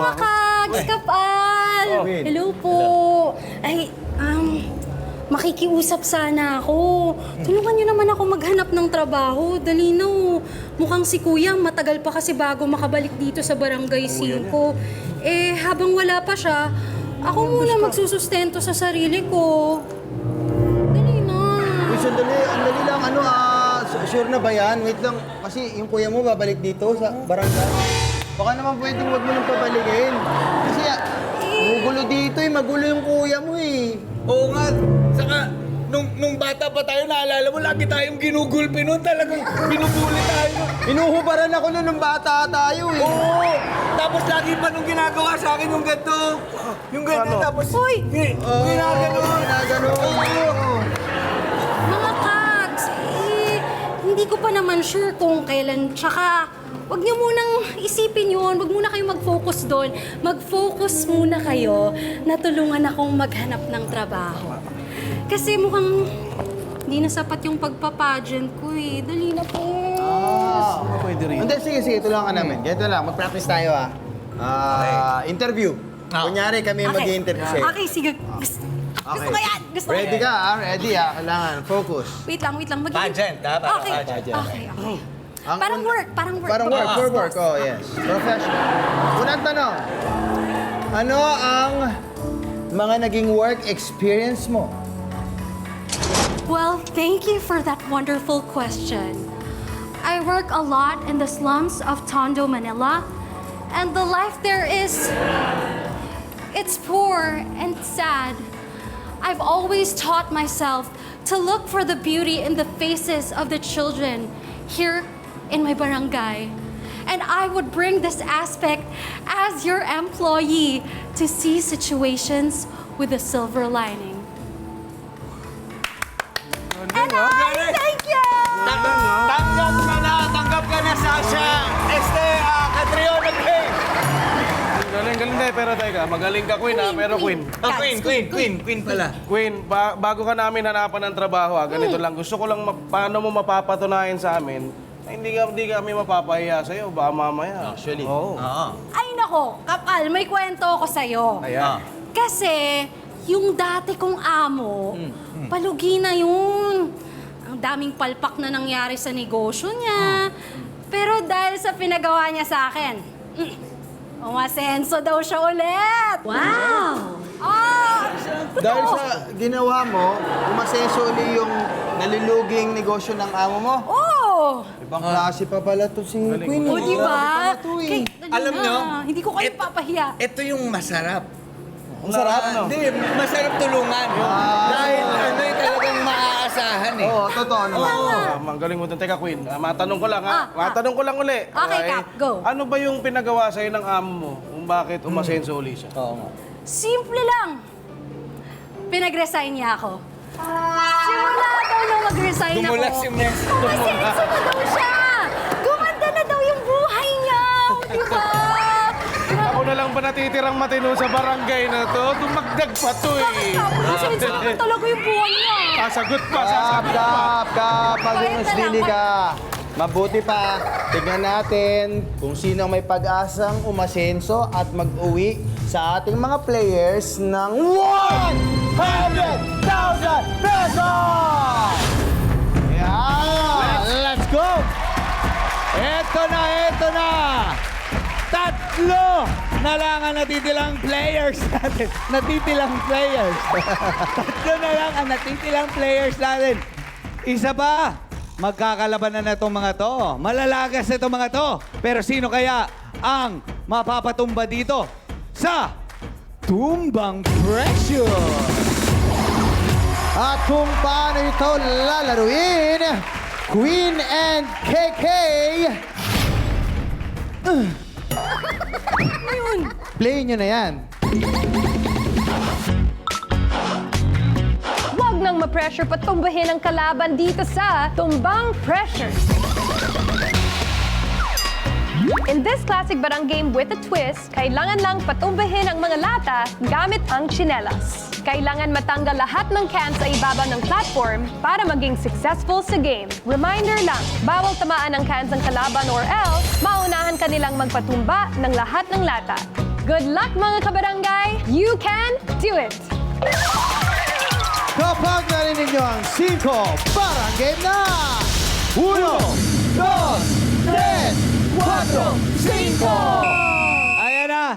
Mga kags, kapal! Hello po! Ay, makikiusap sana ako. Tulungan niyo naman ako maghanap ng trabaho. Dali na, oh. Mukhang si Kuya, matagal pa kasi bago makabalik dito sa Barangay 5. Eh, habang wala pa siya, ako muna magsusustento sa sarili ko. Dali na. Uy, sandali, ang dali lang, sure na ba yan? Wait lang, kasi yung kuya mo babalik dito sa barangay. Baka naman pwedeng huwag mo nang pabalikin. Kasi magulo dito magulo yung kuya mo Oo nga. Saka, nung bata pa tayo, naalala mo, lagi tayong ginugulpi nun. Talagang binubuli tayo. Inuhubaran ako nun nung bata tayo Oo! Tapos lagi pa nung ginagawa sa akin yung ganito. Yung ganito, tapos... Uy! Ginagano. Mga kags, hindi ko pa naman sure kung kailan. Tsaka, wag niyo munang isipin yun. Wag muna kayong mag-focus doon. Mag-focus muna kayo na tulungan akong maghanap ng trabaho. Kasi mukhang hindi na sapat yung pagpapageant ko Dali na po. Pwede rin. Hindi, sige, tulungan ka namin. Ganito lang, mag-practice tayo interview. Kunyari kami mag-i-interview sa'yo. Okay, sige. Gusto ko yan! Gusto ko Ready yan! ka, ready Kailangan, focus. Wait lang. Pageant, dapat. Okay. Pageant. Okay. Parang work. Parang work, for work. Oh, yes. Professional. Unang tanong. Ano ang mga naging work experience mo? Well, thank you for that wonderful question. I work a lot in the slums of Tondo, Manila, and the life there it's poor and sad. I've always taught myself to look for the beauty in the faces of the children here in my barangay. And I would bring this aspect as your employee to see situations with a silver lining. And thank you! Tanggap ka na, Sasha! Catriona Gay! Galing na pero teka, magaling ka Queen pero Queen. Queen pala. Queen, bago ka namin hanapan ng trabaho ganito lang. Gusto ko lang paano mo mapapatunayan sa amin na hindi kami mapapahiya sa'yo, baka mamaya. Actually. Oo. Ay nako, kapal, may kwento ako sa'yo. Ayan. Kasi, yung dati kong amo, palugi na yun. Ang daming palpak na nangyari sa negosyo niya. Pero dahil sa pinagawa niya sa akin, umasenso daw siya ulit. Wow! Dahil sa ginawa mo, umasenso uli yung naluluging negosyo ng amo mo. Oh! Ibang klase pa pala to si Queen. O, di ba? Alam nyo, hindi ko kayo papahiya. ito yung masarap. Ang sarap, no? Hindi, masarap tulungan. Dahil talagang maaasahan Oo, totoo naman. Magaling mo doon. Teka Queen, matanong ko lang Matanong ko lang uli. Okay, Kap, go. Ano ba yung pinagawa sa'yo ng amo mo kung bakit umasenso uli siya? Oo nga. Simple lang. Pinag-resign niya ako. Simula daw nung mag-resign ako. Dumulas yung mes. Umasenso na daw siya. Gumanda na daw yung buhay niya. Di ba? Ako na lang ba natitirang matino sa barangay na to? Dumagdag pa to Umasenso na talaga yung buhay niya. Sasagot pa. Pag umusbili ka, mabuti pa, tignan natin kung sino ang may pag-asang umasenso at mag-uwi sa ating mga players ng 100,000 pesos! Yeah! Let's go! Eto na! Tatlo na lang ang natitilang players natin. Tatlo na lang ang natitilang players natin. Isa pa, magkakalabanan na itong mga to. Malalagas na itong mga to. Pero sino kaya ang mapapatumba dito sa Tumbang Pressure? At kung paano ito lalaruin, Queen and KK, play nyo na yan. Huwag nang ma-pressure patumbahin ang kalaban dito sa Tumbang Pressure. In this classic barang game with a twist, kailangan lang patumbahin ang mga lata gamit ang tsinelas. Kailangan matanggal lahat ng cans sa ibabaw ng platform para maging successful sa game. Reminder lang, bawal tamaan ng cans ng kalaban or else, maunahan ka nilang magpatumba ng lahat ng lata. Good luck mga kabarangay! You can do it! Kapag narinig nyo ang 5, parang game na! 1, 2, 3, 4, 5! Ayan na.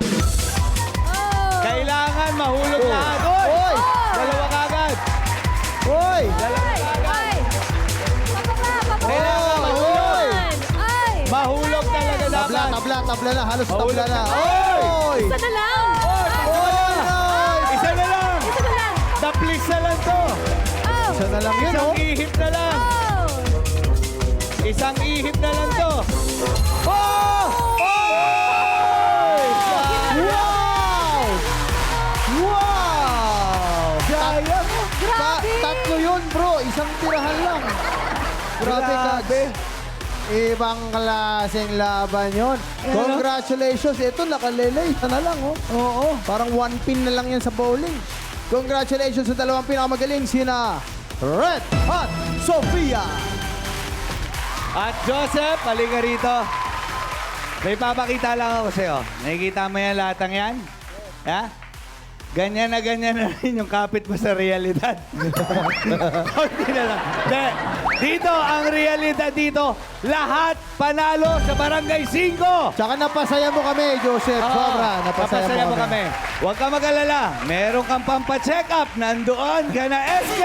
Kailangan mahulog lahat. Oy! Oy! Dalawa kagad. Oy! Ay! Kailangan mahulog. Ay! Mahulog talaga Tabla, dapat. tabla na. Halos Mahulog tabla na. na. Oy! Isa na lang! Oy! Isa na lang. Isa na lang! Daplis na lang to. Oh! Isa na lang yun, Isang oh. ihip na lang. Oh! Isang ihip na lang to. Oh! Oy! Wow! Wow! Sayang. Grabe! Tatlo yun, bro. Isang tirahan lang. Grabe ka. Ibang klaseng laban yun. Congratulations. Ito, nakalelay. Ito na lang, oh. Oo. Parang 1 pin na lang yan sa bowling. Congratulations sa dalawang pinakamagaling, sina Red at Sofia. At Joseph, halika rito. May papakita lang ako sa'yo. Nakikita mo yan lahat ng yan? Ha? Ganyan na rin yung kapit mo sa realidad. Konti na lang. Dito, ang realidad dito, lahat panalo sa Barangay 5. Tsaka napasaya mo kami, Joseph. Sobra. Napasaya mo kami. Huwag ka mag-alala. Meron kang pampa-check up. Nandoon ka na, SK!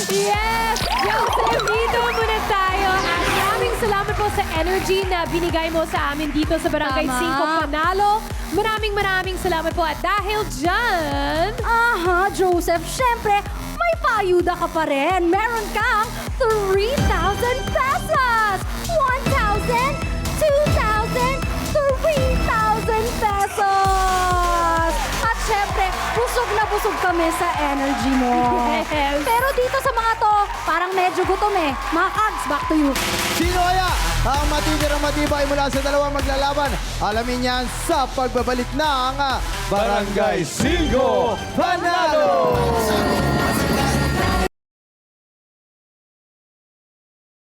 Yes! Joseph, dito muna tayo. At maraming salamat po sa energy na binigay mo sa amin dito sa Barangay Tama. 5 Panalo. Maraming salamat po. At dahil dyan, Aha, Joseph, syempre, may paayuda ka pa rin. Meron kang 3,000 pesos! 1,000, 2,000, 3,000 pesos! At syempre, busog kami sa energy mo. Yes. Pero dito sa mga to, parang medyo gutom eh. Mga Kags, back to you. Sino kaya ang matitirang matibay mula sa dalawang maglalaban? Alamin yan sa pagbabalik ng Barangay 5 Panalo!